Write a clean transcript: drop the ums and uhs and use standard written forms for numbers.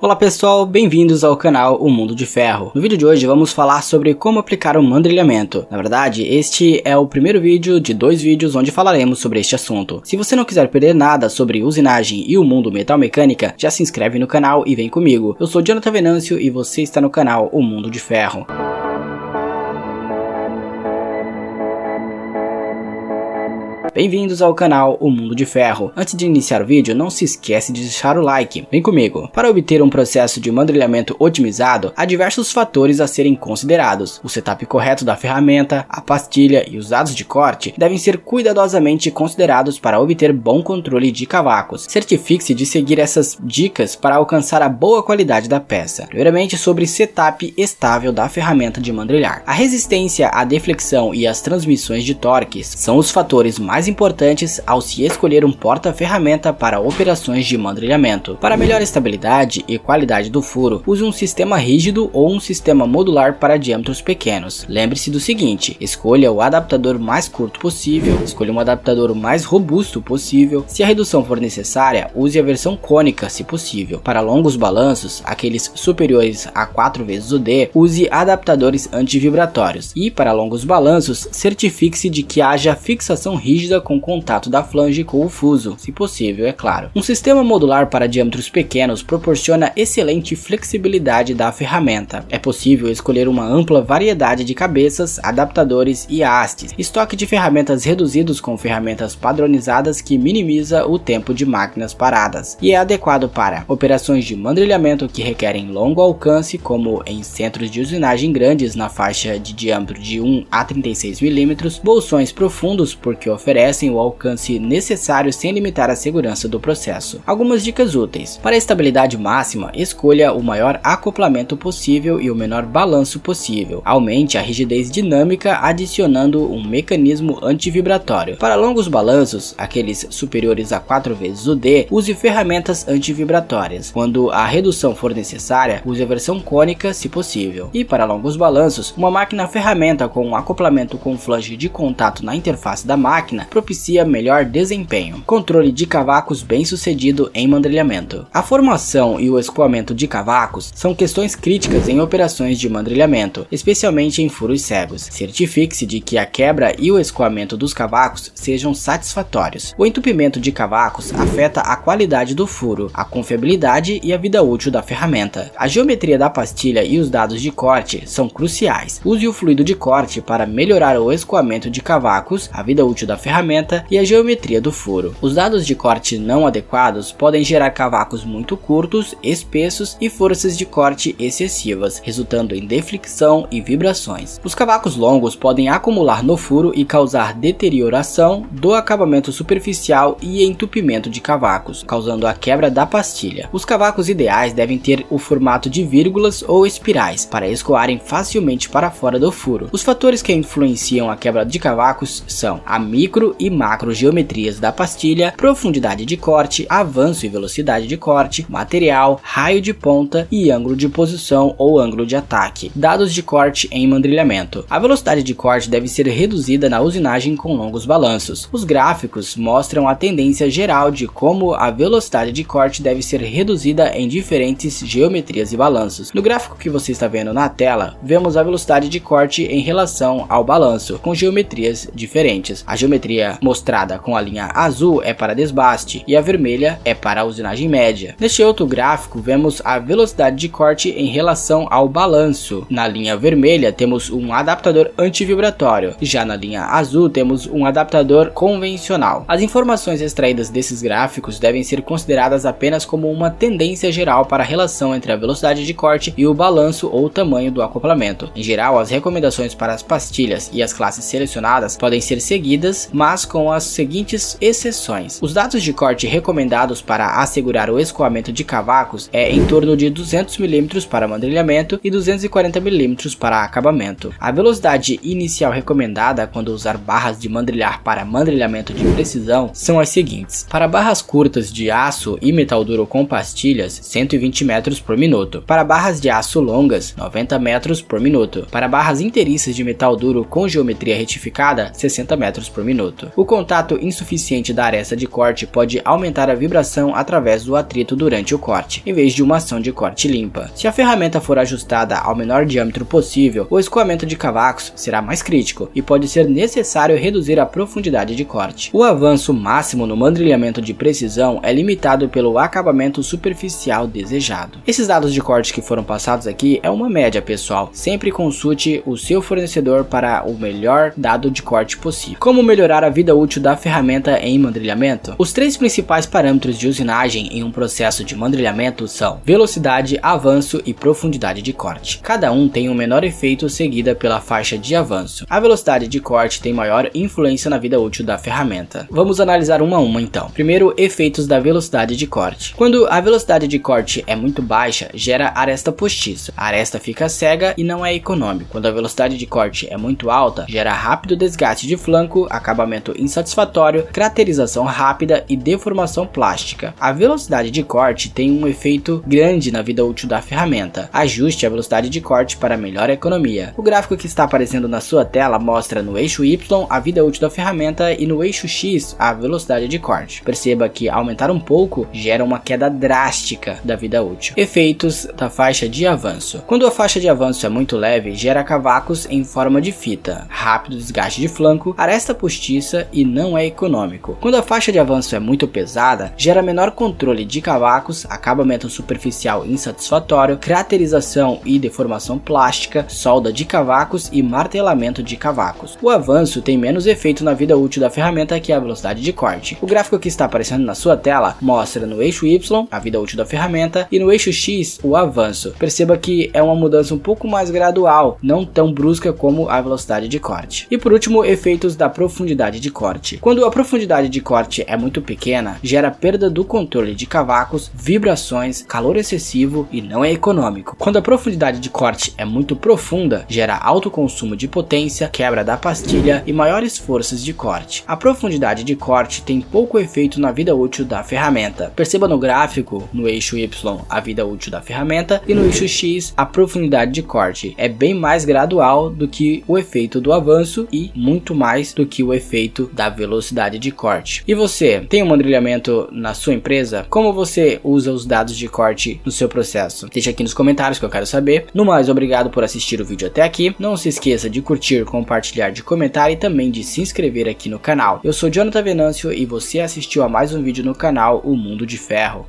Olá pessoal, bem-vindos ao canal O Mundo de Ferro. No vídeo de hoje vamos falar sobre como aplicar o mandrilhamento. Na verdade, este é o primeiro vídeo de 2 vídeos onde falaremos sobre este assunto. Se você não quiser perder nada sobre usinagem e o mundo metal-mecânica, já se inscreve no canal e vem comigo. Eu sou Jonathan Venâncio e você está no canal O Mundo de Ferro. Bem-vindos ao canal O Mundo de Ferro. Antes de iniciar o vídeo, não se esquece de deixar o like. Vem comigo. Para obter um processo de mandrilhamento otimizado, há diversos fatores a serem considerados. O setup correto da ferramenta, a pastilha e os dados de corte devem ser cuidadosamente considerados para obter bom controle de cavacos. Certifique-se de seguir essas dicas para alcançar a boa qualidade da peça. Primeiramente, sobre setup estável da ferramenta de mandrilhar. A resistência à deflexão e as transmissões de torques são os fatores mais importantes ao se escolher um porta-ferramenta para operações de mandrilhamento. Para melhor estabilidade e qualidade do furo, use um sistema rígido ou um sistema modular para diâmetros pequenos. Lembre-se do seguinte: escolha o adaptador mais curto possível, escolha um adaptador o mais robusto possível. Se a redução for necessária, use a versão cônica se possível. Para longos balanços, aqueles superiores a 4 vezes o D, use adaptadores antivibratórios. E para longos balanços, certifique-se de que haja fixação rígida com contato da flange com o fuso, se possível, é claro. Um sistema modular para diâmetros pequenos proporciona excelente flexibilidade da ferramenta. É possível escolher uma ampla variedade de cabeças, adaptadores e hastes. Estoque de ferramentas reduzidos com ferramentas padronizadas que minimiza o tempo de máquinas paradas. E é adequado para operações de mandrilhamento que requerem longo alcance, como em centros de usinagem grandes na faixa de diâmetro de 1 a 36 mm, bolsões profundos porque oferecem o alcance necessário sem limitar a segurança do processo. Algumas dicas úteis. Para a estabilidade máxima, escolha o maior acoplamento possível e o menor balanço possível. Aumente a rigidez dinâmica adicionando um mecanismo antivibratório. Para longos balanços, aqueles superiores a 4 vezes o D, use ferramentas antivibratórias. Quando a redução for necessária, use a versão cônica se possível. E para longos balanços, uma máquina ferramenta com um acoplamento com flange de contato na interface da máquina propicia melhor desempenho. Controle de cavacos bem sucedido em mandrilhamento. A formação e o escoamento de cavacos são questões críticas em operações de mandrilhamento, especialmente em furos cegos. Certifique-se de que a quebra e o escoamento dos cavacos sejam satisfatórios. O entupimento de cavacos afeta a qualidade do furo, a confiabilidade e a vida útil da ferramenta. A geometria da pastilha e os dados de corte são cruciais. Use o fluido de corte para melhorar o escoamento de cavacos, a vida útil da ferramenta e a geometria do furo. Os dados de corte não adequados podem gerar cavacos muito curtos, espessos e forças de corte excessivas, resultando em deflexão e vibrações. Os cavacos longos podem acumular no furo e causar deterioração do acabamento superficial e entupimento de cavacos, causando a quebra da pastilha. Os cavacos ideais devem ter o formato de vírgulas ou espirais para escoarem facilmente para fora do furo. Os fatores que influenciam a quebra de cavacos são a micro e macro geometrias da pastilha, profundidade de corte, avanço e velocidade de corte, material, raio de ponta e ângulo de posição ou ângulo de ataque. Dados de corte em mandrilhamento. A velocidade de corte deve ser reduzida na usinagem com longos balanços. Os gráficos mostram a tendência geral de como a velocidade de corte deve ser reduzida em diferentes geometrias e balanços. No gráfico que você está vendo na tela, vemos a velocidade de corte em relação ao balanço, com geometrias diferentes. A geometria mostrada com a linha azul é para desbaste e a vermelha é para a usinagem média. Neste outro gráfico vemos a velocidade de corte em relação ao balanço. Na linha vermelha temos um adaptador antivibratório, já na linha azul temos um adaptador convencional. As informações extraídas desses gráficos devem ser consideradas apenas como uma tendência geral para a relação entre a velocidade de corte e o balanço ou tamanho do acoplamento. Em geral, as recomendações para as pastilhas e as classes selecionadas podem ser seguidas, mas com as seguintes exceções. Os dados de corte recomendados para assegurar o escoamento de cavacos é em torno de 200 mm para mandrilhamento e 240 mm para acabamento. A velocidade inicial recomendada quando usar barras de mandrilhar para mandrilhamento de precisão são as seguintes: para barras curtas de aço e metal duro com pastilhas, 120 metros por minuto; para barras de aço longas, 90 metros por minuto; para barras inteiriças de metal duro com geometria retificada, 60 metros por minuto. mandrilhamento. O contato insuficiente da aresta de corte pode aumentar a vibração através do atrito durante o corte, em vez de uma ação de corte limpa. Se a ferramenta for ajustada ao menor diâmetro possível, o escoamento de cavacos será mais crítico e pode ser necessário reduzir a profundidade de corte. O avanço máximo no mandrilhamento de precisão é limitado pelo acabamento superficial desejado. Esses dados de corte que foram passados aqui é uma média, pessoal. Sempre consulte o seu fornecedor para o melhor dado de corte possível. Como melhorar a vida útil da ferramenta em mandrilhamento? Os três principais parâmetros de usinagem em um processo de mandrilhamento são velocidade, avanço e profundidade de corte. Cada um tem um menor efeito seguida pela faixa de avanço. A velocidade de corte tem maior influência na vida útil da ferramenta. Vamos analisar uma a uma então. Primeiro, efeitos da velocidade de corte. Quando a velocidade de corte é muito baixa, gera aresta postiça. A aresta fica cega e não é econômico. Quando a velocidade de corte é muito alta, gera rápido desgaste de flanco, acabamento insatisfatório, craterização rápida e deformação plástica. A velocidade de corte tem um efeito grande na vida útil da ferramenta. Ajuste a velocidade de corte para melhor economia. O gráfico que está aparecendo na sua tela mostra no eixo Y a vida útil da ferramenta e no eixo X a velocidade de corte. Perceba que aumentar um pouco gera uma queda drástica da vida útil. Efeitos da faixa de avanço. Quando a faixa de avanço é muito leve, gera cavacos em forma de fita, rápido desgaste de flanco, aresta postiça e não é econômico. Quando a faixa de avanço é muito pesada, gera menor controle de cavacos, acabamento superficial insatisfatório, craterização e deformação plástica, solda de cavacos e martelamento de cavacos. O avanço tem menos efeito na vida útil da ferramenta que a velocidade de corte. O gráfico que está aparecendo na sua tela mostra no eixo Y a vida útil da ferramenta e no eixo X o avanço. Perceba que é uma mudança um pouco mais gradual, não tão brusca como a velocidade de corte. E por último, efeitos da profundidade de corte. Quando a profundidade de corte é muito pequena, gera perda do controle de cavacos, vibrações, calor excessivo e não é econômico. Quando a profundidade de corte é muito profunda, gera alto consumo de potência, quebra da pastilha e maiores forças de corte. A profundidade de corte tem pouco efeito na vida útil da ferramenta. Perceba no gráfico, no eixo Y, a vida útil da ferramenta e no eixo X, a profundidade de corte. É bem mais gradual do que o efeito do avanço e muito mais do que o efeito da velocidade de corte. E você, tem um mandrilhamento na sua empresa? Como você usa os dados de corte no seu processo? Deixa aqui nos comentários que eu quero saber. No mais, obrigado por assistir o vídeo até aqui. Não se esqueça de curtir, compartilhar, de comentar e também de se inscrever aqui no canal. Eu sou Jonathan Venâncio e você assistiu a mais um vídeo no canal O Mundo de Ferro.